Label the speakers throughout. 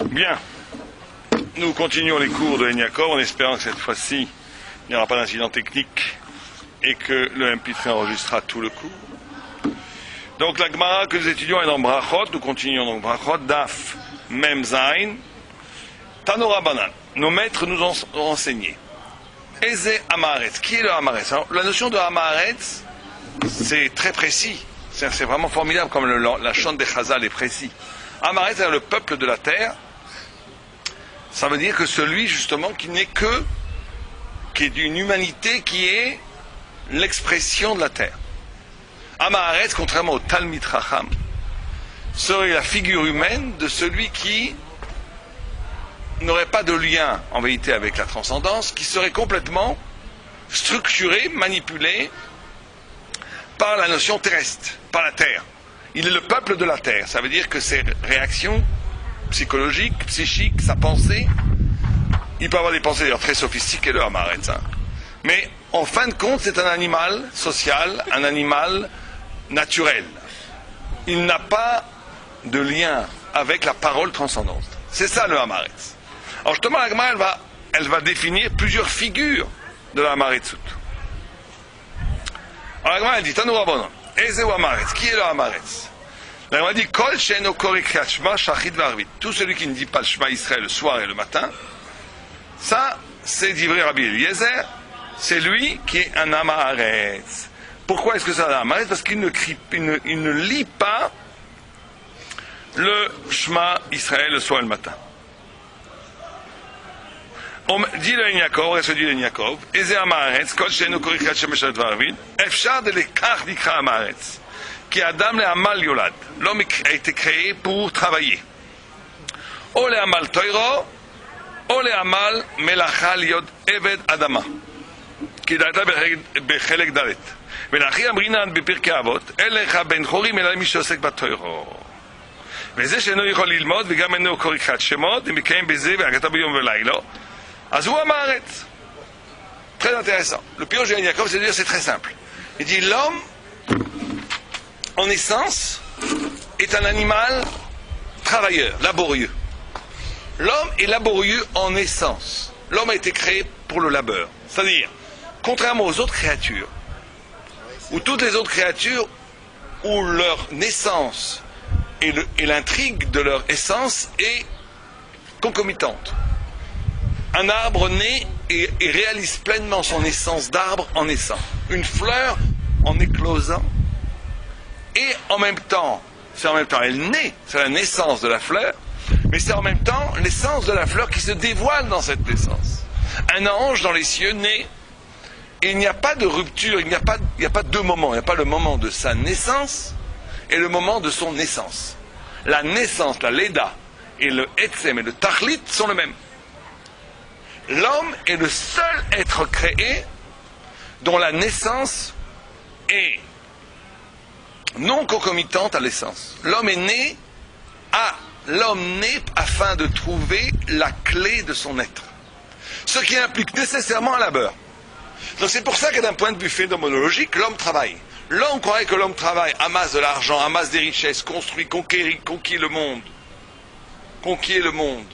Speaker 1: Bien. Nous continuons les cours de Yaakov en espérant que cette fois-ci, il n'y aura pas d'incident technique et que le MP3 enregistrera tout le cours. Donc la Gemara que nous étudions est dans Brachot. Nous continuons donc Brachot, Daf, Mem Zain, Tano Rabbanan. Nos maîtres nous ont enseigné. Eze Amaretz. Qui est le Amaretz? Alors, la notion de Amaretz, c'est très précis. C'est vraiment formidable comme la chante des Chazal est précis. Amaretz, c'est le peuple de la terre. Ça veut dire que celui justement qui est d'une humanité qui est l'expression de la terre. Amaretz, contrairement au Talmid Chacham, serait la figure humaine de celui qui n'aurait pas de lien en vérité avec la transcendance, qui serait complètement structuré, manipulé par la notion terrestre, par la terre. Il est le peuple de la terre. Ça veut dire que ses réactions psychologiques, psychiques, sa pensée, il peut avoir des pensées d'ailleurs très sophistiquées, le Amaretz. Mais en fin de compte, c'est un animal social, un animal naturel. Il n'a pas de lien avec la parole transcendante. C'est ça le Amaretz. Alors justement, la Gemara, elle va définir plusieurs figures de la Amaretzut. Alors la Gemara, elle dit, Tanu Rabbanan, Eze ou Amaretz, qui est le Amaretz? La Gemara dit, Kol she'eno korek kriyat shema shachit v'arvit. Tout celui qui ne dit pas le Shema Israël le soir et le matin, ça, c'est d'Ivrei Rabbi Eliezer, c'est lui qui est un Amaretz. Pourquoi est-ce que c'est un Amaretz? Parce qu'il il ne lit pas le Shema Israël le soir et le matin. On dit le Yaakov, reste dit le Yaakov, Eze Amaretz, Kol she'eno korek kriyat shema shachit v'arvit, Efshar de lekach dikra Amaretz. Qui Adam le Amal Yolad. L'homme a été créé pour travailler. O le Amal Toiro, o le Amal Melacha Liot Eved Adama. Qui data bechelek dalet. ולאחי אמרינן בפרקי אבות, אין לך בן חורים אלא מי שעוסק בתוירו. וזה שאינו יכול ללמוד וגם אינו קורא קריאת שמות, אם מקיים בזה והגתה ביום ולילה, אז הוא המארץ. Très intéressant. Le pire de Yaakov, c'est de dire c'est très simple. Il dit l'homme en essence, est un animal travailleur, laborieux. L'homme est laborieux en essence. L'homme a été créé pour le labeur. C'est-à-dire, contrairement aux autres créatures, où toutes les autres créatures, où leur naissance et l'intrigue de leur essence est concomitante. Un arbre naît et réalise pleinement son essence d'arbre en naissant. Une fleur en éclosant. Et en même temps, elle naît, c'est la naissance de la fleur, mais c'est en même temps l'essence de la fleur qui se dévoile dans cette naissance. Un ange dans les cieux naît, et il n'y a pas de rupture, il n'y a pas deux moments, il n'y a pas le moment de sa naissance et le moment de son naissance. La naissance, la Leda, et le Etzem et le Tachlit sont le même. L'homme est le seul être créé dont la naissance est non concomitante à l'essence. L'homme naît afin de trouver la clé de son être. Ce qui implique nécessairement un labeur. Donc c'est pour ça que d'un point de vue phénoménologique, l'homme travaille. L'homme croirait que l'homme travaille, amasse de l'argent, amasse des richesses, construit, conquiert le monde. Conquiert le monde.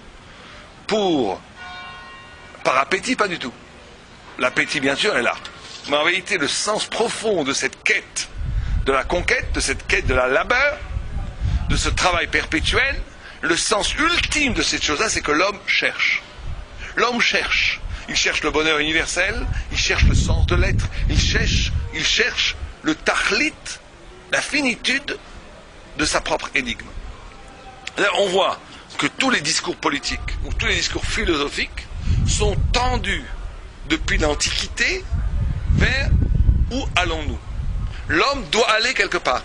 Speaker 1: Par appétit, pas du tout. L'appétit, bien sûr, est là. Mais en réalité, le sens profond de cette quête, de la conquête, de cette quête de la labeur, de ce travail perpétuel, le sens ultime de cette chose-là, c'est que l'homme cherche. L'homme cherche. Il cherche le bonheur universel, il cherche le sens de l'être, il cherche le tachlit, la finitude de sa propre énigme. Là, on voit que tous les discours politiques ou tous les discours philosophiques sont tendus depuis l'Antiquité vers où allons-nous. L'homme doit aller quelque part.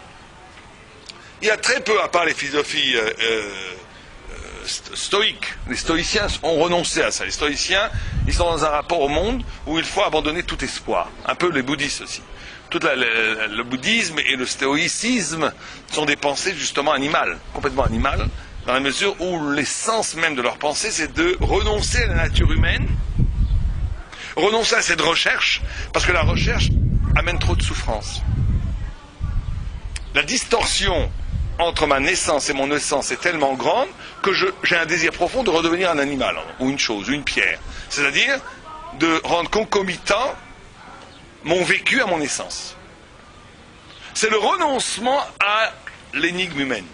Speaker 1: Il y a très peu, à part les philosophies stoïques, les stoïciens ont renoncé à ça. Les stoïciens, ils sont dans un rapport au monde où il faut abandonner tout espoir. Un peu les bouddhistes aussi. Le bouddhisme et le stoïcisme sont des pensées justement animales, complètement animales, dans la mesure où l'essence même de leur pensée, c'est de renoncer à la nature humaine, renoncer à cette recherche, parce que la recherche amène trop de souffrance. La distorsion entre ma naissance et mon essence est tellement grande que j'ai un désir profond de redevenir un animal, ou une chose, une pierre. C'est-à-dire de rendre concomitant mon vécu à mon essence. C'est le renoncement à l'énigme humaine.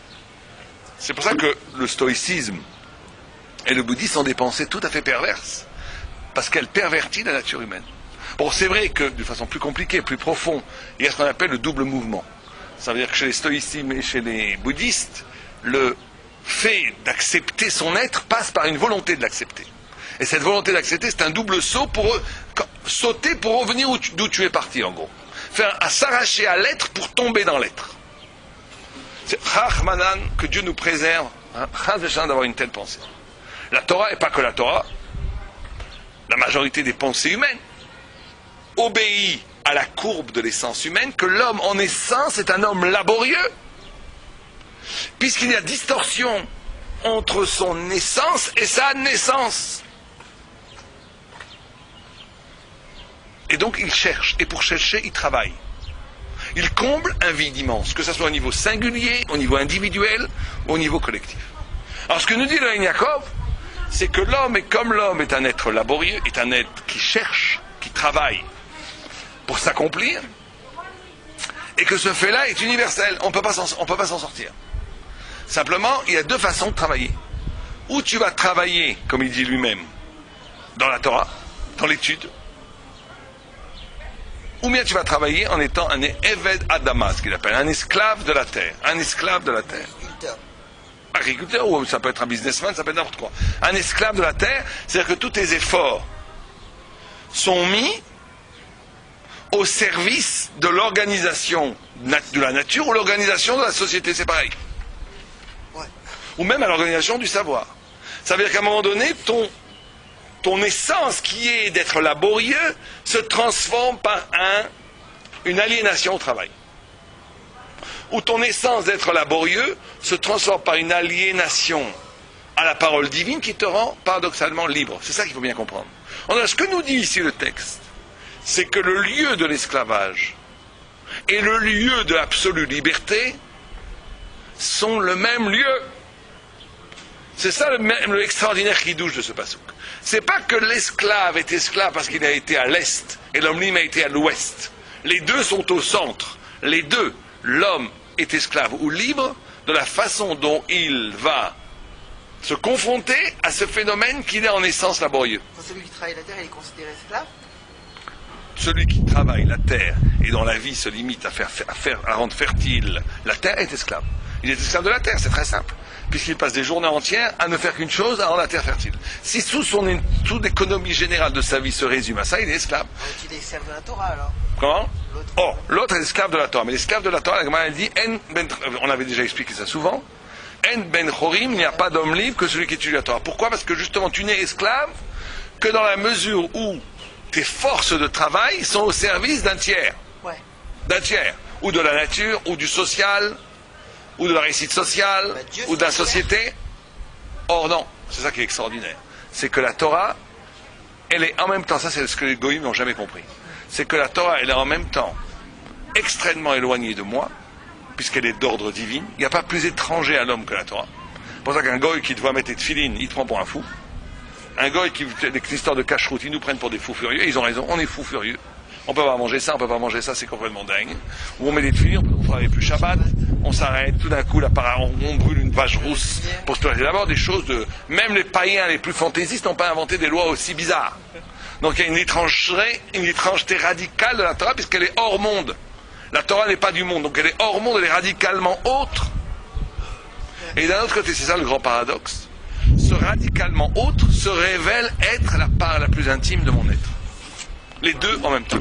Speaker 1: C'est pour ça que le stoïcisme et le bouddhisme ont des pensées tout à fait perverses, parce qu'elles pervertissent la nature humaine. Bon, c'est vrai que, de façon plus compliquée, plus profonde, il y a ce qu'on appelle le double mouvement. Ça veut dire que chez les stoïciens et chez les bouddhistes, le fait d'accepter son être passe par une volonté de l'accepter. Et cette volonté d'accepter, c'est un double saut pour sauter pour revenir d'où tu es parti, en gros. Faire à s'arracher à l'être pour tomber dans l'être. C'est Rahmanan, que Dieu nous préserve, d'avoir une telle pensée. La Torah, et pas que la Torah, la majorité des pensées humaines obéit à la courbe de l'essence humaine, que l'homme en essence est un homme laborieux, puisqu'il y a distorsion entre son essence et sa naissance. Et donc il cherche, et pour chercher, il travaille. Il comble un vide immense, que ce soit au niveau singulier, au niveau individuel, ou au niveau collectif. Alors ce que nous dit le Yaakov, c'est que l'homme, comme l'homme est un être laborieux, est un être qui cherche, qui travaille pour s'accomplir, et que ce fait-là est universel, on ne peut pas s'en sortir. Simplement, il y a deux façons de travailler. Ou tu vas travailler, comme il dit lui-même, dans la Torah, dans l'étude, ou bien tu vas travailler en étant un Eved Adama, ce qu'il appelle, un esclave de la terre. Un esclave de la terre. Agriculteur, ou ça peut être un businessman, ça peut être n'importe quoi. Un esclave de la terre, c'est-à-dire que tous tes efforts sont mis au service de l'organisation de la nature ou l'organisation de la société, c'est pareil. Ouais. Ou même à l'organisation du savoir. Ça veut dire qu'à un moment donné, ton essence qui est d'être laborieux se transforme par une aliénation au travail. Ou ton essence d'être laborieux se transforme par une aliénation à la parole divine qui te rend paradoxalement libre. C'est ça qu'il faut bien comprendre. Alors, ce que nous dit ici le texte, c'est que le lieu de l'esclavage et le lieu de l'absolue liberté sont le même lieu. C'est ça le extraordinaire qui douche de ce passouk. C'est pas que l'esclave est esclave parce qu'il a été à l'est et l'homme libre a été à l'ouest. Les deux sont au centre. Les deux, l'homme est esclave ou libre de la façon dont il va se confronter à ce phénomène qu'il est en essence laborieux.
Speaker 2: Celui qui travaille la terre, il est considéré esclave ?
Speaker 1: Celui qui travaille la terre et dont la vie se limite à rendre fertile la terre est esclave. Il est esclave de la terre, c'est très simple. Puisqu'il passe des journées entières à ne faire qu'une chose, à rendre la terre fertile. Si toute l'économie générale de sa vie se résume à ça, il est esclave.
Speaker 2: Il est esclave de la Torah alors.
Speaker 1: Comment ? L'autre est esclave de la Torah. Mais l'esclave de la Torah, la Gemara dit, on avait déjà expliqué ça souvent, En ben chorim, il n'y a pas d'homme libre que celui qui étudie la Torah. Pourquoi ? Parce que justement, tu n'es esclave que dans la mesure où tes forces de travail sont au service d'un tiers.
Speaker 2: Ouais.
Speaker 1: D'un tiers. Ou de la nature, ou du social, ou de la réussite sociale, ou de la société. Or non, c'est ça qui est extraordinaire. C'est que la Torah, elle est en même temps, ça c'est ce que les goïms n'ont jamais compris, c'est que la Torah, elle est en même temps extrêmement éloignée de moi, puisqu'elle est d'ordre divin. Il n'y a pas plus étranger à l'homme que la Torah. C'est pour ça qu'un goï qui te voit mettre tes tefilines, il te prend pour un fou. Un goï qui fait des histoires de cache-route, ils nous prennent pour des fous furieux, ils ont raison, on est fous furieux. On peut pas manger ça, on peut pas manger ça, c'est complètement dingue. Ou on met des tefilines, on ne travaille plus Shabbat, on s'arrête, tout d'un coup, on brûle une vache rousse pour se toiletter. D'abord des choses de... Même les païens les plus fantaisistes n'ont pas inventé des lois aussi bizarres. Donc il y a une étrangeté radicale de la Torah, puisqu'elle est hors monde. La Torah n'est pas du monde, donc elle est hors monde, elle est radicalement autre. Et d'un autre côté, c'est ça le grand paradoxe. Ce radicalement autre se révèle être la part la plus intime de mon être. Les deux en même temps.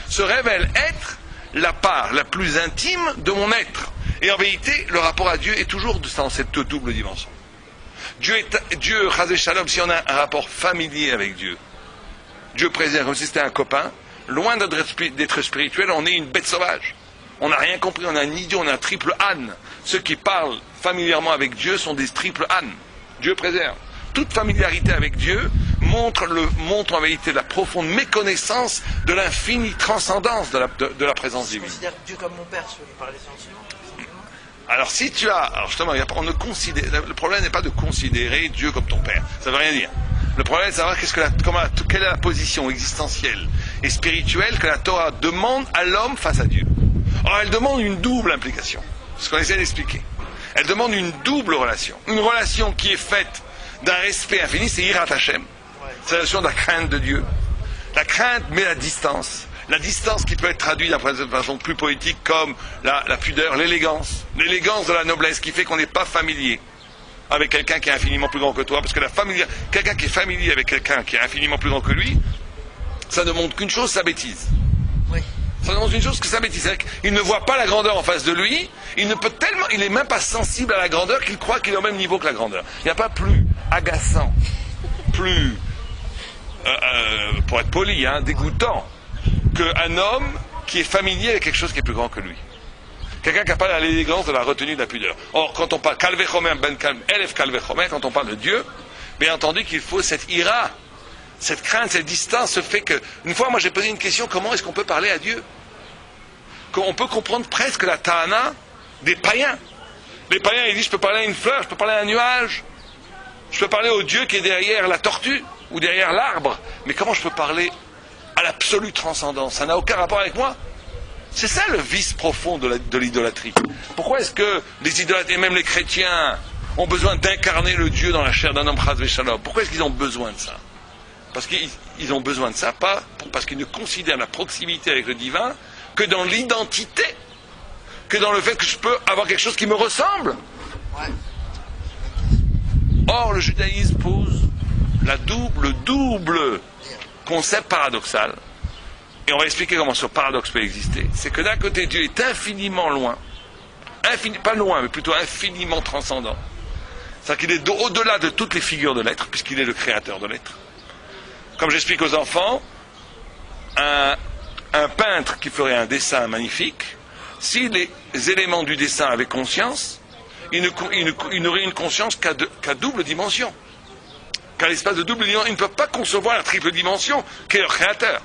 Speaker 1: Se révèle être la part la plus intime de mon être. Et en vérité, le rapport à Dieu est toujours dans cette double dimension. Dieu, Chazé Shalom, si on a un rapport familier avec Dieu, Dieu préserve comme si c'était un copain, loin d'être spirituel, on est une bête sauvage. On n'a rien compris, on a un idiot, on a un triple âne. Ceux qui parlent familièrement avec Dieu sont des triples ânes. Dieu préserve. Toute familiarité avec Dieu montre en vérité la profonde méconnaissance de l'infinie transcendance de la présence divine.
Speaker 2: Je considère Dieu comme mon père, je veux parler sensiblement.
Speaker 1: Alors si tu as, alors justement, on ne considère, le problème n'est pas de considérer Dieu comme ton père, ça veut rien dire. Le problème est de savoir quelle est la position existentielle et spirituelle que la Torah demande à l'homme face à Dieu. Alors elle demande une double implication, ce qu'on essaie d'expliquer. Elle demande une double relation. Une relation qui est faite d'un respect infini, c'est Yirat Hashem. C'est la notion de la crainte de Dieu. La crainte met la distance. La distance qui peut être traduite de façon plus poétique comme la pudeur, l'élégance. L'élégance de la noblesse qui fait qu'on n'est pas familier avec quelqu'un qui est infiniment plus grand que toi. Parce que quelqu'un qui est familier avec quelqu'un qui est infiniment plus grand que lui, ça ne montre qu'une chose, sa bêtise.
Speaker 2: Oui.
Speaker 1: Ça ne montre une chose que sa bêtise. Il ne voit pas la grandeur en face de lui, il n'est même pas sensible à la grandeur qu'il croit qu'il est au même niveau que la grandeur. Il n'y a pas plus agaçant, plus, pour être poli, dégoûtant, qu'un homme qui est familier avec quelque chose qui est plus grand que lui. Quelqu'un qui n'a pas l'élégance de la retenue de la pudeur. Or, quand on parle quand on parle de Dieu, bien entendu qu'il faut cette ira, cette crainte, cette distance, ce fait que, une fois, moi j'ai posé une question, comment est-ce qu'on peut parler à Dieu? On peut comprendre presque la ta'ana des païens. Les païens, ils disent, je peux parler à une fleur, je peux parler à un nuage, je peux parler au Dieu qui est derrière la tortue, ou derrière l'arbre, mais comment je peux parler à l'absolue transcendance? Ça n'a aucun rapport avec moi. C'est ça le vice profond de l'idolâtrie. Pourquoi est-ce que les idolâtres, et même les chrétiens, ont besoin d'incarner le Dieu dans la chair d'un homme chas v'shalom? Pourquoi est-ce qu'ils ont besoin de ça? Parce qu'ils ont besoin de ça, parce qu'ils ne considèrent la proximité avec le divin que dans l'identité, que dans le fait que je peux avoir quelque chose qui me ressemble.
Speaker 2: Ouais.
Speaker 1: Or, le judaïsme pose le double concept paradoxal. Et on va expliquer comment ce paradoxe peut exister. C'est que d'un côté, Dieu est infiniment loin, pas loin, mais plutôt infiniment transcendant. C'est-à-dire qu'il est au-delà de toutes les figures de l'être, puisqu'il est le créateur de l'être. Comme j'explique aux enfants, un peintre qui ferait un dessin magnifique, si les éléments du dessin avaient conscience, il n'aurait une conscience qu'à double dimension. Qu'à l'espace de double dimension, il ne peut pas concevoir la triple dimension qu'est leur créateur.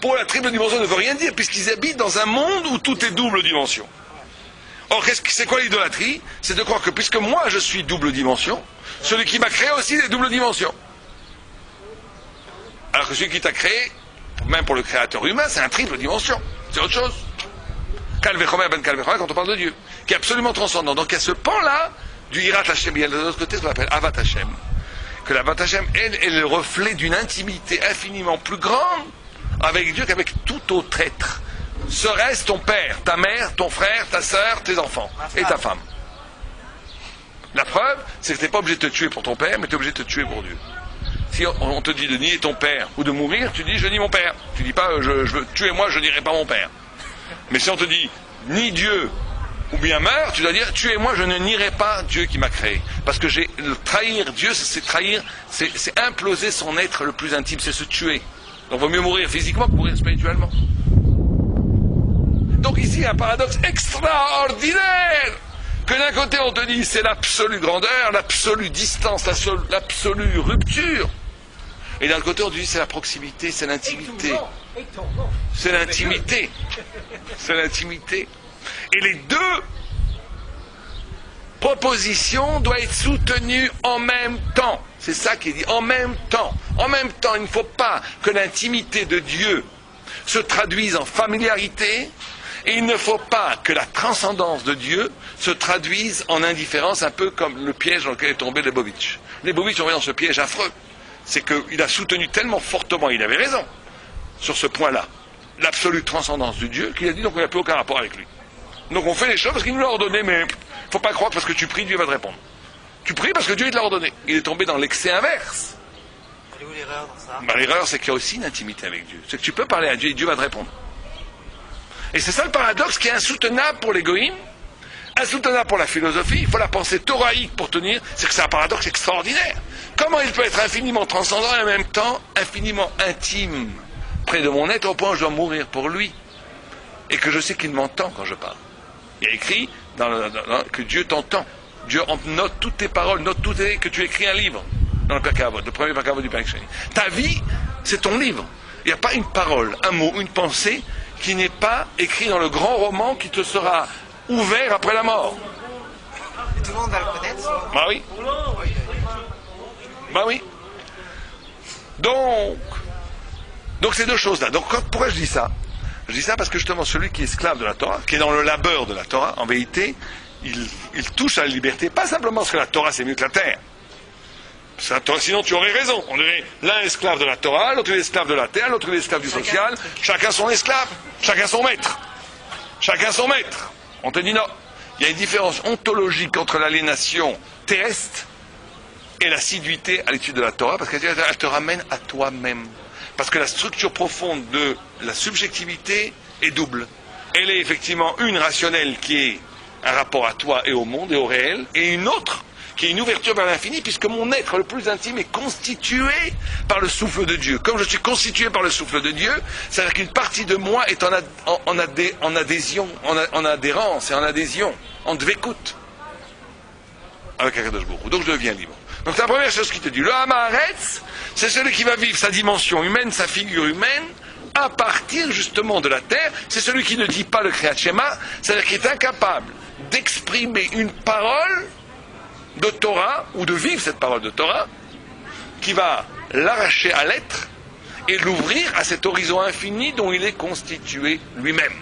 Speaker 1: Pour la triple dimension ne veut rien dire, puisqu'ils habitent dans un monde où tout est double dimension. Or, c'est quoi l'idolâtrie? C'est de croire que puisque moi je suis double dimension, celui qui m'a créé aussi est double dimension. Alors que celui qui t'a créé, même pour le créateur humain, c'est un triple dimension. C'est autre chose. Quand on parle de Dieu, qui est absolument transcendant. Donc il y a ce pan-là du Hirat Hashem. Il y a de l'autre côté ce qu'on appelle Avat Hashem. Que l'Avat Hashem, elle, est le reflet d'une intimité infiniment plus grande avec Dieu qu'avec tout autre être. Serait-ce ton père, ta mère, ton frère, ta sœur, tes enfants et ta femme. La preuve, c'est que tu n'es pas obligé de te tuer pour ton père, mais tu es obligé de te tuer pour Dieu. Si on te dit de nier ton père ou de mourir, tu dis je nie mon père. Tu dis pas je veux tuer moi, je nierai pas mon père. Mais si on te dit nie Dieu ou bien meurs, tu dois dire tuez-moi, je ne nierai pas Dieu qui m'a créé. Parce que trahir Dieu, c'est trahir, c'est imploser son être le plus intime, c'est se tuer. Donc il vaut mieux mourir physiquement que mourir spirituellement. Donc ici, un paradoxe extraordinaire. Que d'un côté on te dit c'est l'absolue grandeur, l'absolue distance, l'absolue rupture. Et d'un côté on te dit c'est la proximité, c'est l'intimité. C'est l'intimité. C'est l'intimité. Et les deux propositions doivent être soutenues en même temps. C'est ça qui est dit, en même temps. En même temps, il ne faut pas que l'intimité de Dieu se traduise en familiarité, et il ne faut pas que la transcendance de Dieu se traduise en indifférence, un peu comme le piège dans lequel est tombé Lebovitch. Lebovitch est tombé dans ce piège affreux. C'est qu'il a soutenu tellement fortement, il avait raison, sur ce point-là, l'absolue transcendance de Dieu, qu'il a dit donc il n'y a plus aucun rapport avec lui. Donc on fait les choses parce qu'il nous l'a ordonné, mais il ne faut pas croire que parce que tu pries, Dieu va te répondre. Tu pries parce que Dieu te l'a ordonné. Il est tombé dans l'excès inverse.
Speaker 2: Elle est où l'erreur dans ça?
Speaker 1: L'erreur, c'est qu'il y a aussi une intimité avec Dieu. C'est que tu peux parler à Dieu et Dieu va te répondre. Et c'est ça le paradoxe qui est insoutenable pour l'égoïme, insoutenable pour la philosophie. Il faut la pensée thoraïque pour tenir. C'est que c'est un paradoxe extraordinaire. Comment il peut être infiniment transcendant et en même temps infiniment intime près de mon être au point où je dois mourir pour lui et que je sais qu'il m'entend quand je parle. Il y a écrit que Dieu t'entend. Dieu note toutes tes paroles, note toutes tes... que tu écris un livre dans le Pirkei Avot, le premier Pirkei Avot du Perek Sheni. Ta vie, c'est ton livre. Il n'y a pas une parole, un mot, une pensée qui n'est pas écrit dans le grand roman qui te sera ouvert après la mort.
Speaker 2: Et tout le monde va le connaître, ça.
Speaker 1: Bah oui. Bah oui. Donc ces deux choses-là. Donc pourquoi je dis ça? Je dis ça parce que justement celui qui est esclave de la Torah, qui est dans le labeur de la Torah, en vérité, il touche à la liberté, pas simplement parce que la Torah c'est mieux que la terre. Sinon tu aurais raison. On dirait l'un esclave de la Torah, l'autre est esclave de la terre, l'autre est esclave du social, chacun son esclave, chacun son maître. Chacun son maître. On te dit non. Il y a une différence ontologique entre l'aliénation terrestre et l'assiduité à l'étude de la Torah, parce qu'elle te ramène à toi-même. Parce que la structure profonde de la subjectivité est double. Elle est effectivement une rationnelle qui est un rapport à toi et au monde et au réel, et une autre qui est une ouverture vers l'infini, puisque mon être le plus intime est constitué par le souffle de Dieu. Comme je suis constitué par le souffle de Dieu, c'est-à-dire qu'une partie de moi est en adhésion, en adhérence et en adhésion, en dvékout avec Akadosh Baruch Hu. Donc je deviens libre. Donc c'est la première chose qui te dit. Le Hamaretz, c'est celui qui va vivre sa dimension humaine, sa figure humaine, à partir justement de la terre. C'est celui qui ne dit pas le Kriyat Shema, c'est-à-dire qui est incapable d'exprimer une parole de Torah, ou de vivre cette parole de Torah, qui va l'arracher à l'être et l'ouvrir à cet horizon infini dont il est constitué lui-même.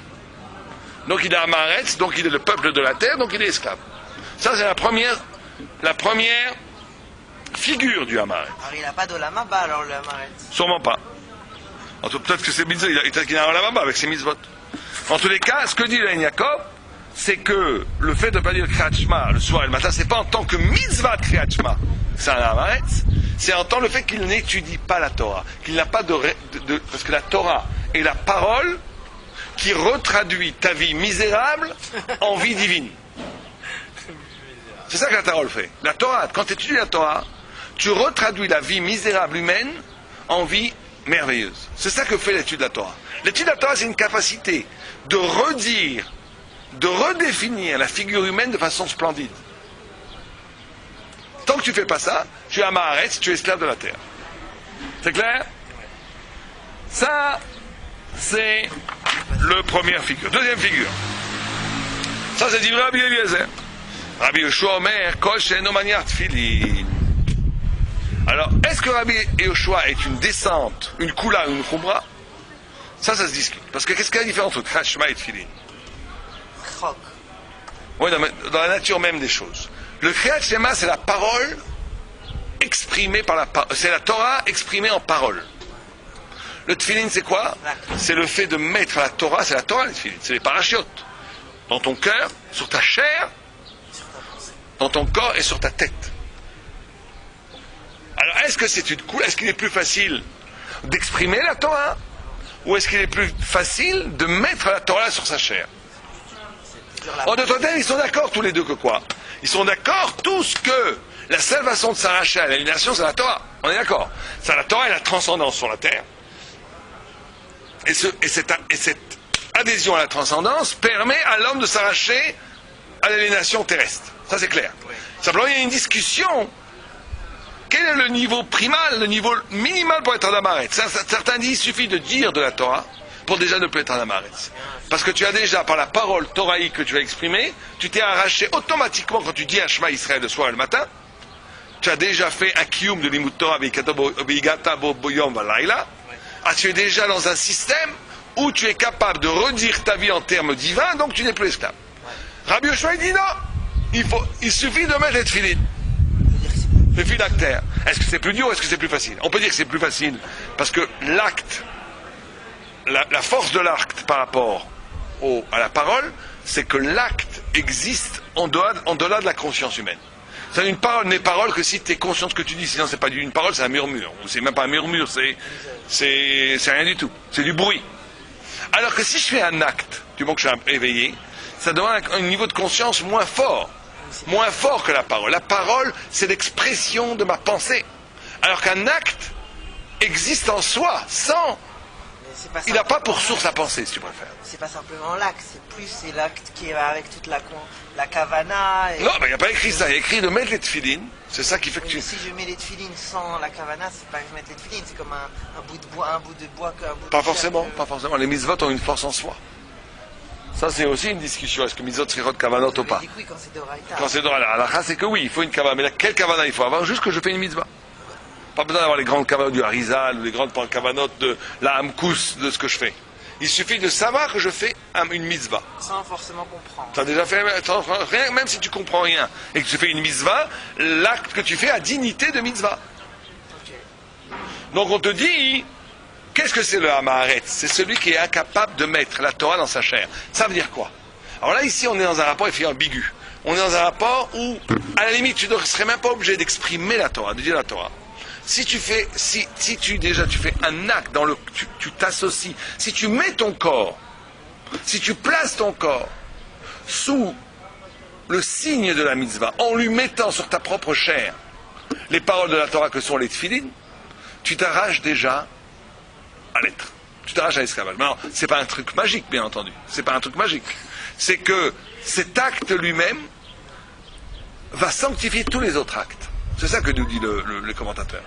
Speaker 1: Donc il est Hamaretz, donc il est le peuple de la terre, donc il est esclave. Ça c'est la première figure du Hamaretz.
Speaker 2: Alors il n'a pas de Lamaba, alors le Hamaretz.
Speaker 1: Sûrement pas. Peut-être que c'est mitzvot, peut-être qu'il a un Lamaba avec ses mitzvot. En tous les cas, ce que dit le Yaakov, c'est que le fait de ne pas dire Kriyat Shema le soir et le matin, c'est pas en tant que mitzvah de Kriyat Shema, c'est un Hamaretz, c'est en tant le fait qu'il n'étudie pas la Torah, qu'il n'a pas parce que la Torah est la parole qui retraduit ta vie misérable en vie divine. C'est ça que la Torah fait. La Torah, quand tu étudies la Torah, tu retraduis la vie misérable humaine en vie merveilleuse. C'est ça que fait l'étude de la Torah. L'étude de la Torah, c'est une capacité de redéfinir la figure humaine de façon splendide. Tant que tu ne fais pas ça, tu es Hamaretz, tu es esclave de la terre. C'est clair? Ça, c'est le première figure. Deuxième figure. Ça, c'est dit Rabbi Eliezer. Rabbi Yoshua Omer, Kol she'eno maniach tfilin. Alors, est-ce que Rabbi Yoshua est une descente, une kula ou une khumra? Ça se discute. Parce que qu'est-ce qu'il y a de différence entre Kriyat Shema et tfilin?
Speaker 2: Chok.
Speaker 1: Oui, dans la nature même des choses. Le Kriyat Shema, c'est la parole exprimée par la parole. C'est la Torah exprimée en parole. Le tfilin, c'est quoi? C'est le fait de mettre la Torah, c'est la Torah, le tfilin. C'est les parachutes. Dans ton cœur, sur ta chair, dans ton corps et sur ta tête. Alors, est-ce que c'est une cool? Est-ce qu'il est plus facile d'exprimer la Torah? Ou est-ce qu'il est plus facile de mettre la Torah sur sa chair? En d'autres termes, ils sont d'accord tous les deux que quoi? Ils sont d'accord tous que la seule façon de s'arracher à l'aliénation, c'est la Torah. On est d'accord? La Torah est la transcendance sur la terre. Et cette adhésion à la transcendance permet à l'homme de s'arracher à l'aliénation terrestre. Ça c'est clair. Simplement, il y a une discussion. Quel est le niveau primal, le niveau minimal pour être un Hamaretz? Certains disent qu'il suffit de dire de la Torah pour déjà ne plus être un Hamaretz. Parce que tu as déjà, par la parole toraïque que tu as exprimée, tu t'es arraché automatiquement quand tu dis un Shema Israël le soir et le matin. Tu as déjà fait un kiyum de l'imut Torah beigata boyom valayla. Tu es déjà dans un système où tu es capable de redire ta vie en termes divins, donc tu n'es plus esclave. Rabbi Yoshua dit non, il suffit de mettre les tefilin. Le phylactère. Est-ce que c'est plus dur ou est-ce que c'est plus facile? On peut dire que c'est plus facile parce que l'acte, la force de l'acte par rapport à la parole, c'est que l'acte existe en delà de la conscience humaine. C'est une parole n'est parole que si tu es conscient de ce que tu dis, sinon c'est pas une parole, c'est un murmure. C'est même pas un murmure, c'est rien du tout. C'est du bruit. Alors que si je fais un acte, du moment que je suis éveillé, ça demande un niveau de conscience moins fort que la parole. La parole, c'est l'expression de ma pensée. Alors qu'un acte existe en soi, sans... Il n'a pas pour source la pensée, si tu préfères.
Speaker 2: C'est pas simplement l'acte, c'est l'acte qui est avec toute la kavana. Et...
Speaker 1: Non, il n'y a pas écrit ça. Il y a écrit de mettre les tefilines. C'est ça qui fait que tu...
Speaker 2: Si je mets les tefilines sans la kavana, c'est pas que je mette les tefilines, c'est comme un bout de bois,
Speaker 1: Pas forcément. Les mitzvot ont une force en soi. Ça, c'est aussi une discussion. Est-ce que mitzvot srichot kavanot ou pas?
Speaker 2: Du coup, quand c'est d'oraïta.
Speaker 1: Quand c'est dans la halakha, c'est que oui, il faut une kavana. Mais quelle kavana il faut avoir? Juste que je fais une mitzvah. Pas besoin d'avoir les grandes kavanot du Harizal ou les grandes kavanot de la Hamkous de ce que je fais. Il suffit de savoir que je fais une mitzvah.
Speaker 2: Sans forcément comprendre.
Speaker 1: Tu as déjà fait rien, même si tu comprends rien et que tu fais une mitzvah, l'acte que tu fais a dignité de mitzvah.
Speaker 2: Ok.
Speaker 1: Donc on te dit, qu'est-ce que c'est le Hamaharetz? C'est celui qui est incapable de mettre la Torah dans sa chair. Ça veut dire quoi? Alors là, ici, on est dans un rapport ambigu. On est dans un rapport où, à la limite, tu ne serais même pas obligé d'exprimer la Torah, de dire la Torah. Si tu fais, si tu fais un acte dans le, tu t'associes, si tu mets ton corps, si tu places ton corps sous le signe de la mitzvah, en lui mettant sur ta propre chair les paroles de la Torah que sont les tefilines, tu t'arraches déjà à l'être. Tu t'arraches à l'esclavage. Non, c'est pas un truc magique, bien entendu. C'est pas un truc magique. C'est que cet acte lui-même va sanctifier tous les autres actes. C'est ça que nous dit le commentateur.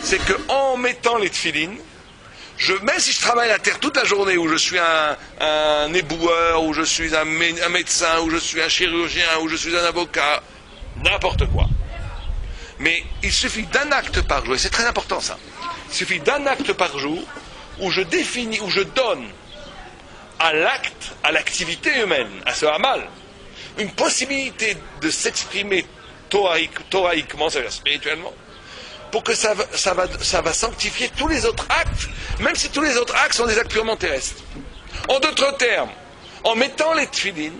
Speaker 1: C'est qu'en mettant les tefilines, même si je travaille la terre toute la journée, où je suis un éboueur, où je suis un médecin, où je suis un chirurgien, où je suis un avocat, n'importe quoi. Mais il suffit d'un acte par jour, et c'est très important ça. Il suffit d'un acte par jour où je définis, où je donne à l'acte, à l'activité humaine, à ce hamal, une possibilité de s'exprimer toraïquement, c'est-à-dire spirituellement, pour que ça va sanctifier tous les autres actes, même si tous les autres actes sont des actes purement terrestres. En d'autres termes, en mettant les tefilines,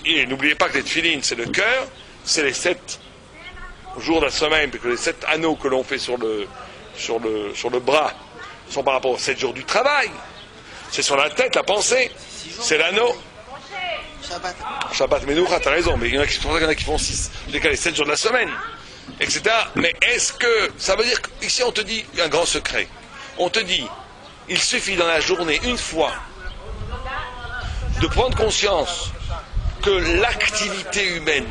Speaker 1: et n'oubliez pas que les tefilines, c'est le cœur, c'est les 7 jours de la semaine, puis que les 7 anneaux que l'on fait sur le bras sont par rapport aux 7 jours du travail. C'est sur la tête, la pensée, c'est l'anneau. Shabbat Menoucha, t'as raison, mais il y en a qui font 6, les 7 jours de la semaine, etc. Mais est-ce que, ça veut dire qu'ici on te dit un grand secret. On te dit, il suffit dans la journée, une fois, de prendre conscience que l'activité humaine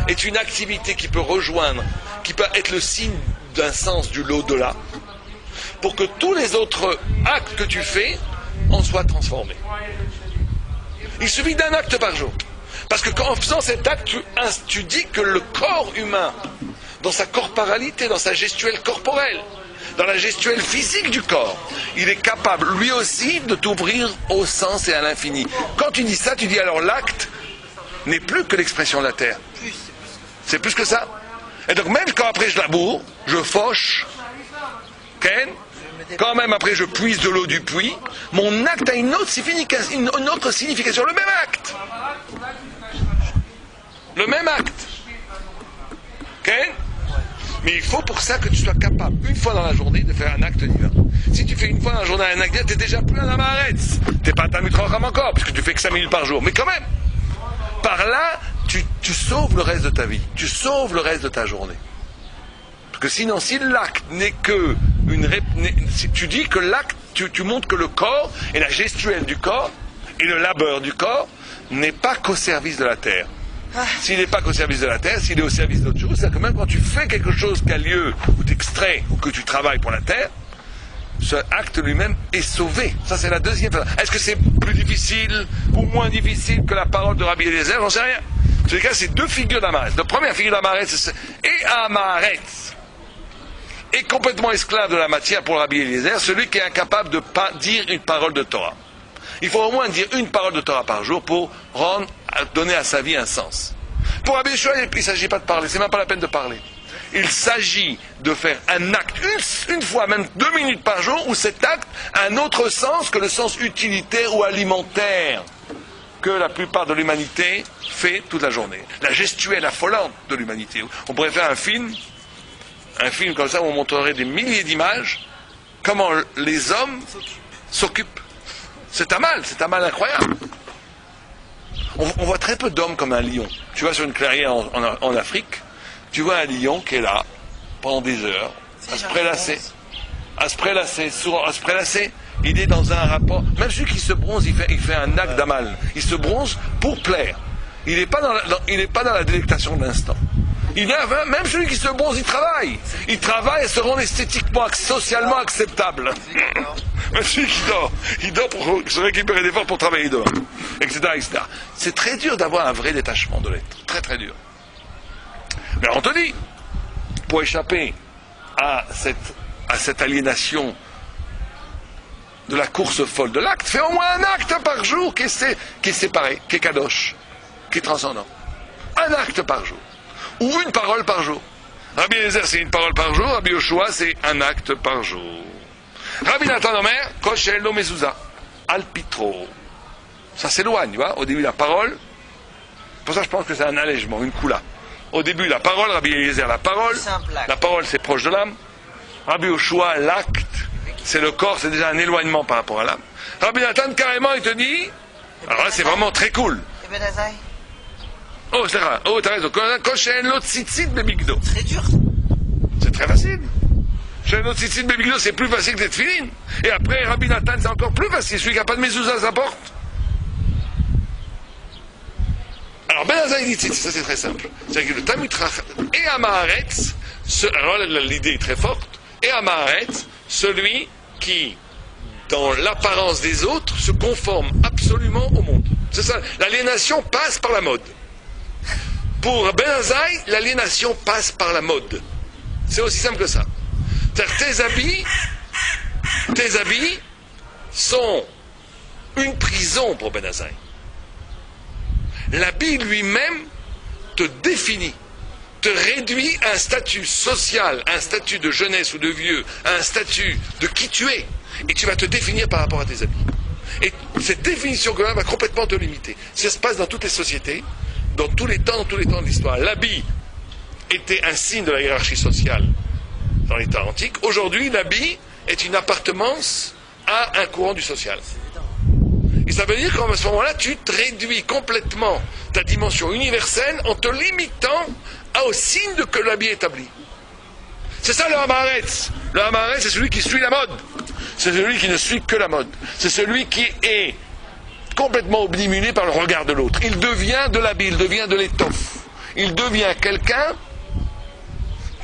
Speaker 1: est une activité qui peut rejoindre, qui peut être le signe d'un sens du l'au-delà, pour que tous les autres actes que tu fais en soient transformés. Il suffit d'un acte par jour. Parce que en faisant cet acte, tu dis que le corps humain, dans sa corporalité, dans sa gestuelle corporelle, dans la gestuelle physique du corps, il est capable, lui aussi, de t'ouvrir au sens et à l'infini. Quand tu dis ça, tu dis alors l'acte n'est plus que l'expression de la terre. C'est plus que ça. Et donc même quand après je laboure, je fauche, quand même après je puise de l'eau du puits, mon acte a une autre signification, le même acte. Le même acte. Mais il faut pour ça que tu sois capable, une fois dans la journée, de faire un acte divin. Si tu fais une fois dans la journée un acte divin, tu n'es déjà plus un Hamaharetz. Tu n'es pas un Talmid Chacham encore, puisque tu fais que 5 minutes par jour. Mais quand même, par là, tu sauves le reste de ta vie. Tu sauves le reste de ta journée. Parce que sinon, si l'acte n'est que si tu dis que l'acte, tu montres que le corps et la gestuelle du corps et le labeur du corps n'est pas qu'au service de la terre. S'il n'est pas qu'au service de la terre, s'il est au service d'autre chose, c'est-à-dire que même quand tu fais quelque chose qui a lieu, ou tu extrais, ou que tu travailles pour la terre, ce acte lui-même est sauvé. Ça, c'est la deuxième phase. Est-ce que c'est plus difficile ou moins difficile que la parole de Rabbi Eliezer? J'en sais rien. En tous les cas, c'est deux figures d'Hamaharetz. La première figure d'Hamaharetz, et Hamaharetz est complètement esclave de la matière pour Rabbi Eliezer, celui qui est incapable de pas dire une parole de Torah. Il faut au moins dire une parole de Torah par jour pour donner à sa vie un sens. Pour Rabbi Yeshua, il ne s'agit pas de parler, c'est même pas la peine de parler. Il s'agit de faire un acte, une fois, même 2 minutes par jour, où cet acte a un autre sens que le sens utilitaire ou alimentaire que la plupart de l'humanité fait toute la journée. La gestuelle affolante de l'humanité. On pourrait faire un film comme ça où on montrerait des milliers d'images, comment les hommes s'occupent. C'est un mal incroyable. On voit très peu d'hommes comme un lion. Tu vas sur une clairière en Afrique, tu vois un lion qui est là pendant des heures, à se prélasser. Il est dans un rapport. Même celui qui se bronze, il fait un acte d'amal. Il se bronze pour plaire. Il n'est pas dans la délectation de l'instant. Il vient, même celui qui se bronze, il travaille. Il travaille et se rend esthétiquement, socialement acceptable. Mais celui qui dort, il dort pour se récupérer des forces pour travailler dehors, etc., etc. C'est très dur d'avoir un vrai détachement de l'être. Très très dur. Mais alors on te dit, pour échapper à cette aliénation de la course folle de l'acte, fais au moins un acte par jour qui est séparé, qui est kadosh, qui est transcendant. Un acte par jour. Ou une parole par jour. Rabbi Eliezer, c'est une parole par jour. Rabbi Yoshua, c'est un acte par jour. Rabbi Nathan Omer, Koshel lo mezouza, alpitro. Ça s'éloigne, tu vois. Au début, la parole. Pour ça, je pense que c'est un allègement, une coula. Au début, la parole, Rabbi Eliezer, la parole. La parole, c'est proche de l'âme. Rabbi Yoshua, l'acte, c'est le corps, c'est déjà un éloignement par rapport à l'âme. Rabbi Nathan, carrément, il te dit, alors là, c'est vraiment très cool.
Speaker 2: Et Ben Azaï.
Speaker 1: Oh, c'est rare. Oh, t'as raison. Koshel lo tzitzit bebigdo.
Speaker 2: Très dur.
Speaker 1: C'est très facile. Chez notre tzitzit bebigdo, c'est plus facile que les tefilines. Et après, Rabbi Nathan, c'est encore plus facile. Celui qui n'a pas de mezouza, ça porte. Alors, Ben Azaï dit tzitzit, ça c'est très simple. C'est-à-dire que le Talmud Chacham et Amaharetz, alors l'idée est très forte, et Amaharetz, celui qui, dans l'apparence des autres, se conforme absolument au monde. C'est ça. L'aliénation passe par la mode. Pour Ben Azaï, l'aliénation passe par la mode. C'est aussi simple que ça. C'est-à-dire tes habits sont une prison pour Ben Azaï. L'habit lui-même te définit, te réduit à un statut social, à un statut de jeunesse ou de vieux, à un statut de qui tu es. Et tu vas te définir par rapport à tes habits. Et cette définition quand même va complètement te limiter. Ça se passe dans toutes les sociétés, dans tous les temps de l'histoire. L'habit était un signe de la hiérarchie sociale dans les temps antiques. Aujourd'hui, l'habit est une appartenance à un courant du social. Et ça veut dire qu'à ce moment-là, tu te réduis complètement ta dimension universelle en te limitant au signe que l'habit établit. C'est ça le Hamaretz. Le Hamaretz, c'est celui qui suit la mode. C'est celui qui ne suit que la mode. C'est celui qui est complètement obnubilé par le regard de l'autre. Il devient de l'habit, il devient de l'étoffe. Il devient quelqu'un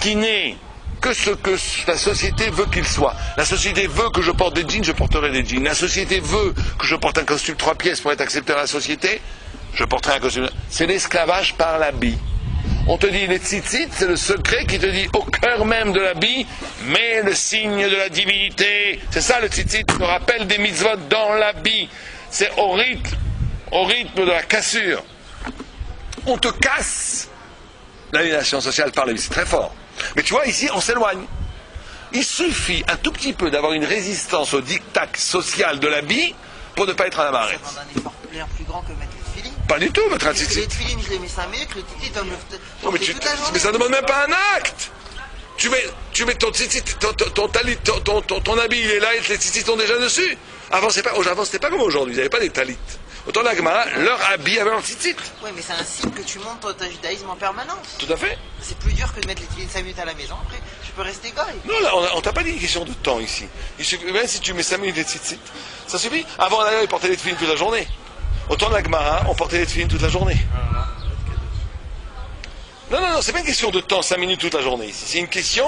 Speaker 1: qui n'est que ce que la société veut qu'il soit. La société veut que je porte des jeans, je porterai des jeans. La société veut que je porte un costume 3 pièces pour être accepté dans la société, je porterai un costume. C'est l'esclavage par l'habit. On te dit, les tzitzit, c'est le secret qui te dit au cœur même de l'habit, mais le signe de la divinité. C'est ça le tzitzit, le rappel des mitzvot dans l'habit. C'est au rythme de la cassure. On te casse l'aliénation sociale par l'habit, c'est très fort. Mais tu vois, ici, on s'éloigne. Il suffit un tout petit peu d'avoir une résistance au diktat social de l'habit pour ne pas être un amaret.
Speaker 2: Ça demande un effort bien plus grand que mettre les filines.
Speaker 1: Pas du tout, mettre un
Speaker 2: Parce que
Speaker 1: tzitzit.
Speaker 2: les tefilines, je les mets 5 minutes, le tzitzit, on me
Speaker 1: Non, mais,
Speaker 2: toute la journée.
Speaker 1: mais ça ne demande même pas un acte. Tu mets ton tzitzit, ton habit, il est là et les tzitzit sont déjà dessus. Avant, c'était pas comme aujourd'hui, ils n'avaient pas des talit. Autant la Gemara, leur habit avait leur tzitzit.
Speaker 2: Oui, mais c'est un signe que tu montes ton judaïsme en permanence.
Speaker 1: Tout à fait.
Speaker 2: C'est plus dur que de mettre les tefilines 5 minutes à la maison. Après, tu peux rester goy.
Speaker 1: Non, là, on t'a pas dit une question de temps ici. Il suffit, même si tu mets 5 minutes de tzitzit, ça suffit. Avant, d'ailleurs, ils portaient les tefilines toute la journée. Autant la Gemara, on portait les tefilines toute la journée. Non, c'est pas une question de temps, 5 minutes toute la journée ici. C'est une question,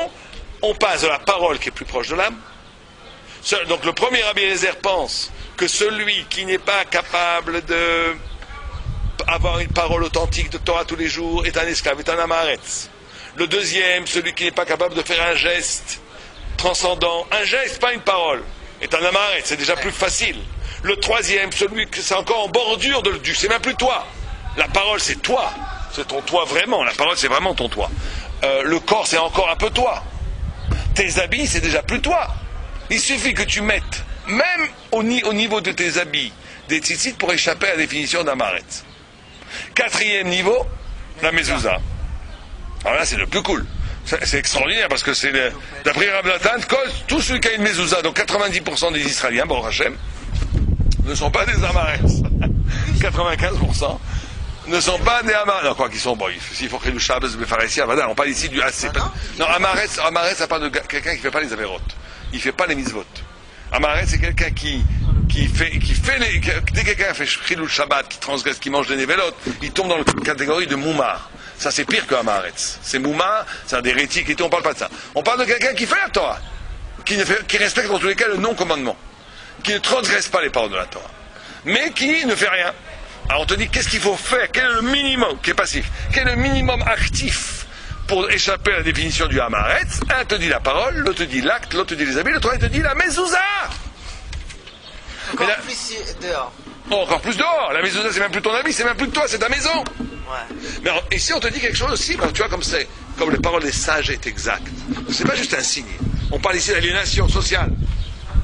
Speaker 1: on passe de la parole qui est plus proche de l'âme. Donc le premier Rabbi Eliezer pense que celui qui n'est pas capable de avoir une parole authentique de Torah tous les jours est un esclave, est un amaretz. Le deuxième, celui qui n'est pas capable de faire un geste transcendant, un geste, pas une parole, est un amaretz, c'est déjà plus facile. Le troisième, celui qui c'est encore en bordure du, c'est même plus toi. La parole c'est toi, c'est ton toi vraiment, la parole c'est vraiment ton toi. Le corps c'est encore un peu toi. Tes habits c'est déjà plus toi. Il suffit que tu mettes, même au niveau de tes habits, des tzitzit pour échapper à la définition d'amaretz. Quatrième niveau, la mezouza. Alors là, c'est le plus cool. C'est extraordinaire parce que c'est, d'après Rav Natan, tous ceux qui ont une mezouza, donc 90% des Israéliens, Baruch Hashem, ne sont pas des amaretz. 95% ne sont pas des amaretz. Non, quoi qu'ils sont, bon, s'il faut créer le Shabbos, le Pharisien, on parle ici du assez. Non, amaretz, ça parle de quelqu'un qui ne fait pas les avérotes. Il ne fait pas les mitzvot. Amaret, c'est quelqu'un qui fait dès que quelqu'un fait Chilul Shabbat, qui transgresse, qui mange des névélotes, il tombe dans la catégorie de Moumar. Ça, c'est pire que Hamaretz. C'est Mouma, c'est un hérétique et tout, on parle pas de ça. On parle de quelqu'un qui fait la Torah, qui respecte en tous les cas le non-commandement, qui ne transgresse pas les paroles de la Torah, mais qui ne fait rien. Alors on te dit, qu'est-ce qu'il faut faire? Quel est le minimum, qui est passif? Quel est le minimum actif pour échapper à la définition du Hamaretz? Un te dit la parole, l'autre te dit l'acte, l'autre te dit les habits, le troisième te dit la mezouza.
Speaker 2: Encore
Speaker 1: là-
Speaker 2: plus dehors.
Speaker 1: Oh, encore plus dehors. La mezouza, c'est même plus ton habit, c'est même plus de toi, c'est ta maison.
Speaker 2: Ouais.
Speaker 1: Mais alors, ici, on te dit quelque chose aussi, ben, tu vois, comme les paroles des sages est exact. C'est pas juste un signe. On parle ici d'aliénation sociale.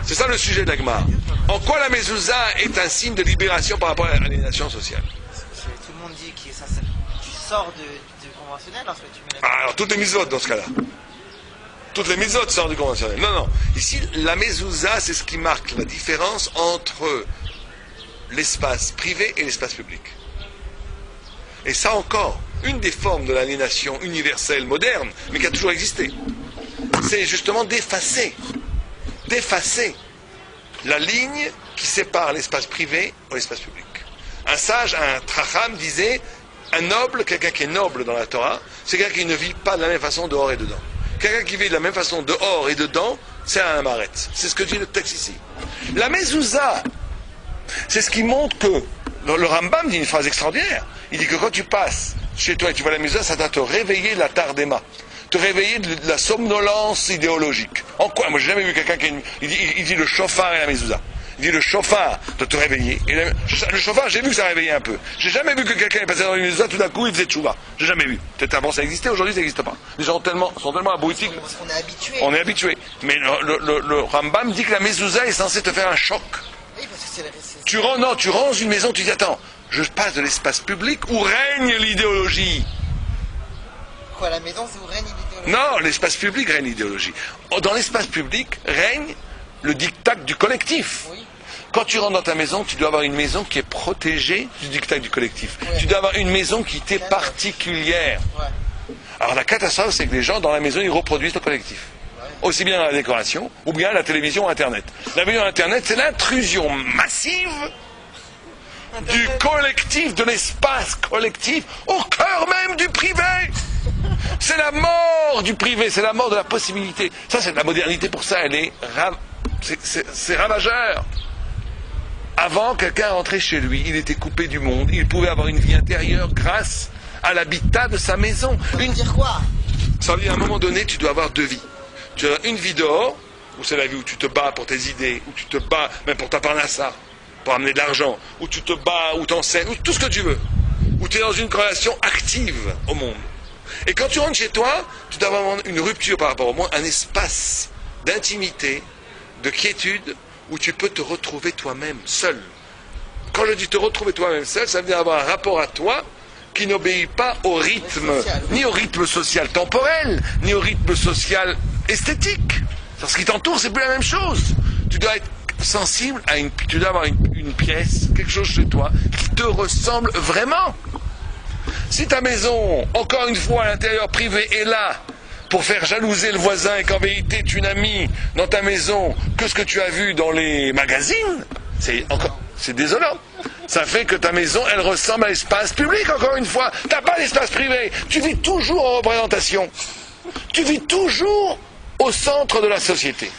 Speaker 1: C'est ça le sujet de la Gemara. En quoi la mezouza est un signe de libération par rapport à l'aliénation sociale?
Speaker 2: Tout le monde dit que tu sors du conventionnel lorsque tu mets la...
Speaker 1: Ah, alors, toutes les mitzvot dans ce cas-là. Toutes les mitzvot sortent du conventionnel. Non, non. Ici, la mezouza, c'est ce qui marque la différence entre l'espace privé et l'espace public. Et ça encore, une des formes de l'aliénation universelle moderne, mais qui a toujours existé, c'est justement d'effacer la ligne qui sépare l'espace privé de l'espace public. Un sage, un tracham disait, un noble, quelqu'un qui est noble dans la Torah, c'est quelqu'un qui ne vit pas de la même façon dehors et dedans. Quelqu'un qui vit de la même façon dehors et dedans, c'est un Hamaretz. C'est ce que dit le texte ici. La mezouza, c'est ce qui montre que, le Rambam dit une phrase extraordinaire, il dit que quand tu passes chez toi et tu vois la mezouza, ça doit te réveiller de la tardema, te réveiller de la somnolence idéologique. En quoi? Moi j'ai jamais vu quelqu'un qui... Il dit le chauffard et la mezouza. Il dit le chauffard de te réveiller. Et le chauffard, j'ai vu que ça réveillait un peu. J'ai jamais vu que quelqu'un est passé dans une mezouza, tout d'un coup il faisait tchouva. J'ai jamais vu. Peut-être avant ça existait, aujourd'hui ça n'existe pas. Les gens sont tellement abrutis.
Speaker 2: Parce qu'on est habitué.
Speaker 1: On est habitué. Mais le Rambam dit que la mezouza est censée te faire un choc.
Speaker 2: Oui, parce que c'est
Speaker 1: Tu ranges une maison, tu dis attends, je passe de l'espace public où règne l'idéologie.
Speaker 2: quoi, la maison, c'est où règne l'idéologie?
Speaker 1: Non, l'espace public règne l'idéologie. Dans l'espace public règne le diktat du collectif.
Speaker 2: Oui.
Speaker 1: Quand tu rentres dans ta maison, tu dois avoir une maison qui est protégée du diktat du collectif.
Speaker 2: Ouais.
Speaker 1: Tu dois avoir une maison qui t'est particulière.
Speaker 2: Ouais.
Speaker 1: Alors la catastrophe, c'est que les gens dans la maison, ils reproduisent le collectif. Aussi bien dans la décoration, ou bien la télévision ou Internet. La télévision Internet, c'est l'intrusion massive du collectif, de l'espace collectif, au cœur même du privé. C'est la mort du privé, c'est la mort de la possibilité. Ça, c'est de la modernité pour ça, elle est c'est ravageur. Avant, quelqu'un rentrait chez lui, il était coupé du monde, il pouvait avoir une vie intérieure grâce à l'habitat de sa maison.
Speaker 2: Ça veut dire quoi?
Speaker 1: Ça veut dire à un moment donné, tu dois avoir deux vies. Tu as une vie dehors, où c'est la vie où tu te bats pour tes idées, où tu te bats même pour ta parnassa, pour amener de l'argent, où tu te bats, où tu enseignes, où tout ce que tu veux, où tu es dans une relation active au monde. Et quand tu rentres chez toi, tu dois avoir une rupture par rapport au monde, un espace d'intimité, de quiétude, où tu peux te retrouver toi-même seul. Quand je dis te retrouver toi-même seul, ça veut dire avoir un rapport à toi qui n'obéit pas au rythme, ni au rythme social temporel, ni au rythme social esthétique. Parce ce qui t'entoure, c'est plus la même chose. Tu dois être sensible à tu dois avoir une pièce, quelque chose chez toi, qui te ressemble vraiment. Si ta maison, encore une fois, à l'intérieur privé, est là pour faire jalouser le voisin et qu'en vérité tu n'as mis dans ta maison que ce que tu as vu dans les magazines, c'est désolant. Ça fait que ta maison, elle ressemble à l'espace public, encore une fois. Tu n'as pas d'espace privé. Tu vis toujours en représentation. Tu vis toujours au centre de la société.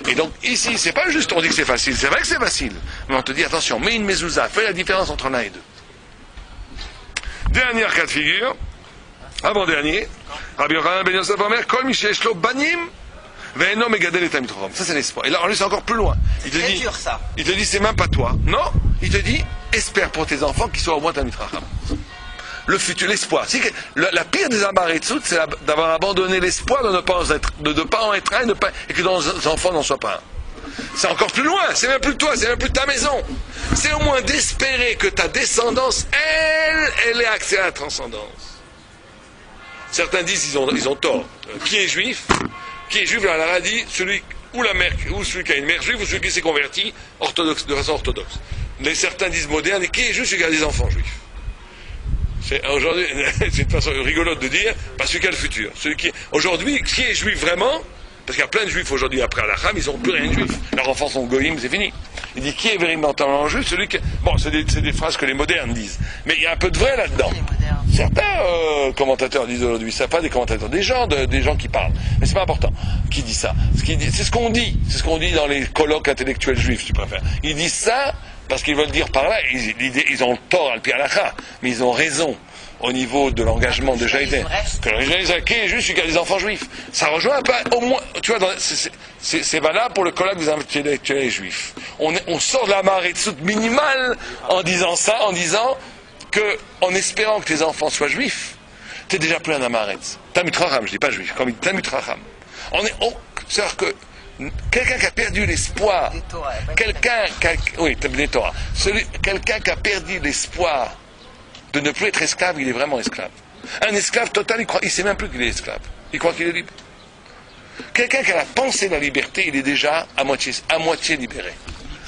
Speaker 1: Et donc, ici, c'est pas juste on dit que c'est facile. C'est vrai que c'est facile. Mais on te dit, attention, mets une mezouza. Fais la différence entre l'un et deux. Dernière cas de figure. Avant-dernier. Rabbi Yochanan ben Yosef Omer, Kol mi sheyesh lo banim ve'eno megadel et talmid chacham. Ça, c'est l'espoir. Et là, lui, c'est encore plus loin.
Speaker 2: C'est très dur, ça.
Speaker 1: Il te dit, c'est même pas toi. Non, il te dit, espère pour tes enfants qu'ils soient au moins talmid chacham. Le futur, l'espoir. La pire des amaretzout, c'est d'avoir abandonné l'espoir de ne pas en être un et que nos enfants n'en soient pas un. C'est encore plus loin, c'est même plus toi, c'est même plus ta maison. C'est au moins d'espérer que ta descendance, elle ait accès à la transcendance. Certains disent ils ont tort. Qui est juif, la Lara dit celui ou la mère ou celui qui a une mère juive ou celui qui s'est converti de façon orthodoxe. Les certains disent modernes, et qui est juif, celui qui a des enfants juifs. Aujourd'hui, c'est une façon rigolote de dire, parce qu'il y a le futur. Aujourd'hui, qui est juif vraiment, parce qu'il y a plein de juifs aujourd'hui après Alacham, ils n'ont plus rien de juif. Leurs enfants sont goïms, c'est fini. Il dit qui est véritablement juif? Celui qui... Bon, c'est des phrases que les modernes disent. Mais il y a un peu de vrai là-dedans.
Speaker 2: Les modernes.
Speaker 1: Certains commentateurs disent aujourd'hui, ça pas des commentateurs, des gens qui parlent. Mais c'est pas important. Qui dit ça? C'est ce qu'on dit. C'est ce qu'on dit dans les colloques intellectuels juifs, si tu préfères. Ils disent ça parce qu'ils veulent dire par là, ils ont tort al pi halakha, mais ils ont raison au niveau de l'engagement déjà été. Que le régionalisme qui est juif, celui qui a des enfants juifs. Ça rejoint un peu, au moins, tu vois, c'est valable pour le colloque des intellectuels juifs. On sort de la marézoute minimale en disant ça, en disant que, en espérant que tes enfants soient juifs, t'es déjà plus un amaretz. Talmid Chacham, je dis pas juif, comme il dit Talmid Chacham. C'est-à-dire que quelqu'un qui a perdu l'espoir, quelqu'un qui a perdu l'espoir de ne plus être esclave, il est vraiment esclave. Un esclave total, il sait même plus qu'il est esclave. Il croit qu'il est libre. Quelqu'un qui a la pensée de la liberté, il est déjà à moitié libéré.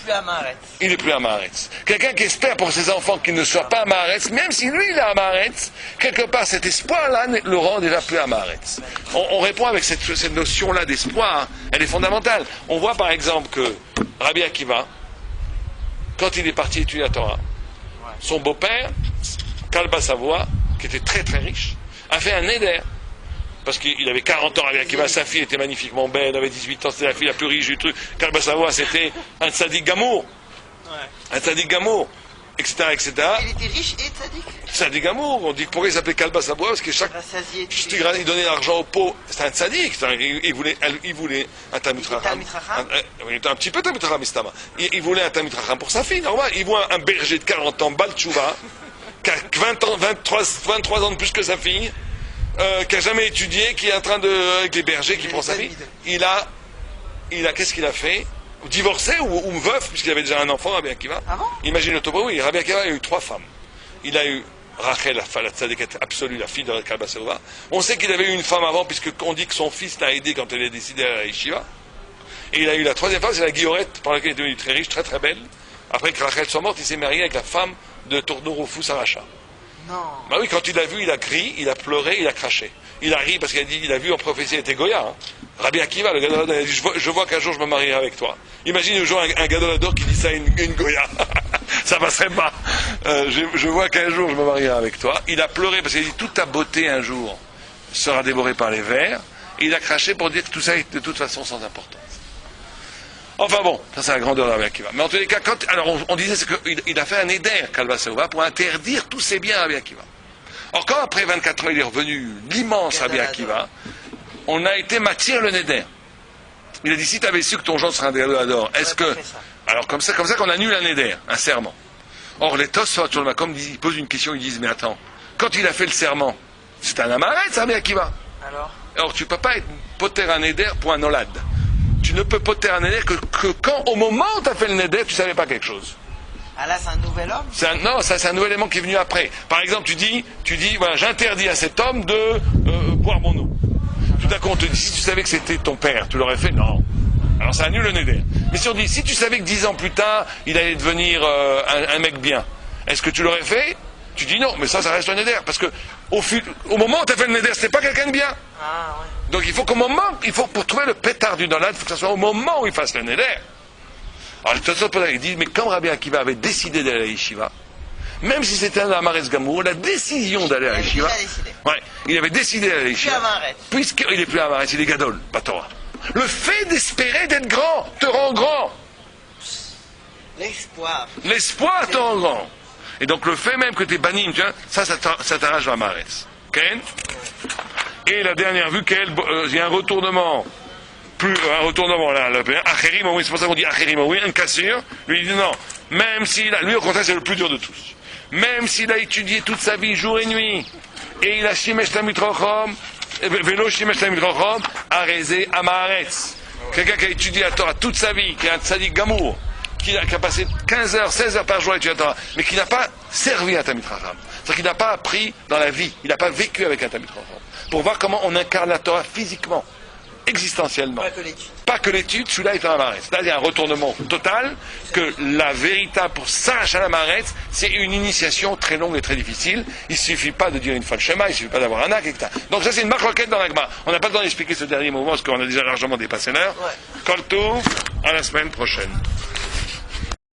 Speaker 2: Plus à Maharetz.
Speaker 1: Il n'est plus à Maharetz. Quelqu'un qui espère pour ses enfants qu'il ne soit pas à Maharetz, même si lui il est à Maharetz, quelque part cet espoir-là le rend déjà plus à Maharetz. On répond avec cette notion-là d'espoir, elle est fondamentale. On voit par exemple que Rabbi Akiva, quand il est parti étudier la Torah, son beau-père, Kalba Savoie, qui était très très riche, a fait un éder. Parce qu'il avait 40 ans, Rabbi Akiva, sa fille était magnifiquement belle, elle avait 18 ans, c'était la fille la plus riche du truc. Kalba Savoie, c'était un tzaddik gamour. Un tzaddik gamour, etc., etc.
Speaker 2: Il était riche et tzaddik.
Speaker 1: Tzaddik gamour, on dit pourquoi il s'appelait Kalba Savoie, parce que chaque il donnait l'argent au pot, c'était un tzaddik, il voulait un Talmid Chacham. Il était un petit peu Talmid Chacham, il voulait un Talmid Chacham pour sa fille, normal. Il voit un berger de 40 ans, Bal Tshuva, qui a 23 ans de plus que sa fille, qui a jamais étudié, qui est en train de, avec les bergers, qui prend sa fille. Qu'est-ce qu'il a fait? Divorcé ou veuf, puisqu'il avait déjà un enfant, Rabbi Akiva.
Speaker 2: Ah bon?
Speaker 1: Imagine-toi, oui, Rabbi Akiva a eu 3 femmes. Il a eu Rachel, la tzaddikat absolue, la fille de Kalba Savoie. On sait qu'il avait eu une femme avant, puisqu'on dit que son fils l'a aidé quand elle est décidée à la yeshiva. Et il a eu la 3e femme, c'est la Guillorette, par laquelle il est devenu très riche, très très belle. Après que Rachel soit morte, il s'est marié avec la femme de Tournorofou Saracha.
Speaker 2: Non.
Speaker 1: Bah oui, quand il a vu, il a crié, il a pleuré, il a craché. Il a ri parce qu'il a vu en prophétie, il était Goya. Hein. Rabbi Akiva, le Gadol Hador, il a dit, je vois qu'un jour je me marierai avec toi. Imagine un jour un Gadol Hador qui dit ça à une Goya. Ça passerait pas. Je vois qu'un jour je me marierai avec toi. Il a pleuré parce qu'il a dit, toute ta beauté un jour sera dévorée par les vers. Et il a craché pour dire que tout ça est de toute façon sans importance. Enfin bon, ça c'est la grandeur de Rabbi Akiva. Mais en tous les cas, alors on disait qu'il a fait un éder, Kalba Savoie, pour interdire tous ses biens à Rabbi Akiva. Or quand après 24 ans il est revenu l'immense Rabbi Akiva, on a été matière le Neder. Il a dit, si tu avais su que ton genre serait un Gadol Hador, est-ce que... Alors comme ça qu'on annule un Neder, un serment. Or les Tosfot sur le Makom, ils posent une question, ils disent, mais attends, quand il a fait le serment, c'est un Amaretz, Rabbi Akiva. Alors tu ne peux pas être poter un Neder pour un Olad. Tu ne peux poter un Neder que quand, au moment où tu as fait le Neder, tu ne savais pas quelque chose.
Speaker 2: Ah là, c'est un nouvel homme?
Speaker 1: Non, ça c'est un nouvel élément qui est venu après. Par exemple, tu dis, voilà, j'interdis à cet homme de boire mon eau. Tout à coup, on te dit, si tu savais que c'était ton père, tu l'aurais fait? Non. Alors ça annule le Neder. Mais si on dit, si tu savais que 10 ans plus tard, il allait devenir un mec bien, est-ce que tu l'aurais fait? Tu dis non, mais ça reste un Neder. Parce que au moment où tu as fait le Neder, c'était pas quelqu'un de bien.
Speaker 2: Ah, ouais.
Speaker 1: Donc il faut pour trouver le pétard du Nolad, il faut que ce soit au moment où il fasse le Neder. Alors le Tosfot il dit, mais quand Rabbi Akiva avait décidé d'aller à la yeshiva, même si c'était un Amaretz Gamour, la décision d'aller à la yeshiva, il avait décidé d'aller à la yeshiva, puisqu'il n'est plus Amaretz, il est Gadol, pas Torah. Le fait d'espérer d'être grand te rend grand. L'espoir te rend grand. Et donc le fait même que tu es banni, ça t'arrache la Amaretz. Okay? Et la dernière vue, il y a un retournement. Un retournement là, Acherim, c'est pour ça qu'on dit Acherim, oui, un cassure, lui il dit non, même s'il a, lui au contraire c'est le plus dur de tous, même s'il a étudié toute sa vie, jour et nuit, et il a Shimesh Talmid Chacham, Vélo Shimesh Talmid Chacham, Arezé Amaretz, quelqu'un qui a étudié la Torah toute sa vie, qui est un tzaddik gamour, qui a passé 15 heures, 16 heures par jour à étudier la Torah, mais qui n'a pas servi à Talmid Chacham, c'est-à-dire qu'il n'a pas appris dans la vie, il n'a pas vécu avec un Talmid Chacham, pour voir comment on incarne la Torah physiquement. Existentiellement. Pas que l'étude, celui-là est un amaretz. Là, il y a un retournement total, que la véritable, pour s'arracher à l'amaretz, c'est une initiation très longue et très difficile. Il ne suffit pas de dire une fois le schéma, il ne suffit pas d'avoir un acte, etc. Donc ça, c'est une marque-roquette dans l'agma. On n'a pas le temps d'expliquer ce dernier mouvement, parce qu'on a déjà largement dépassé l'heure. Koltou, à la semaine prochaine.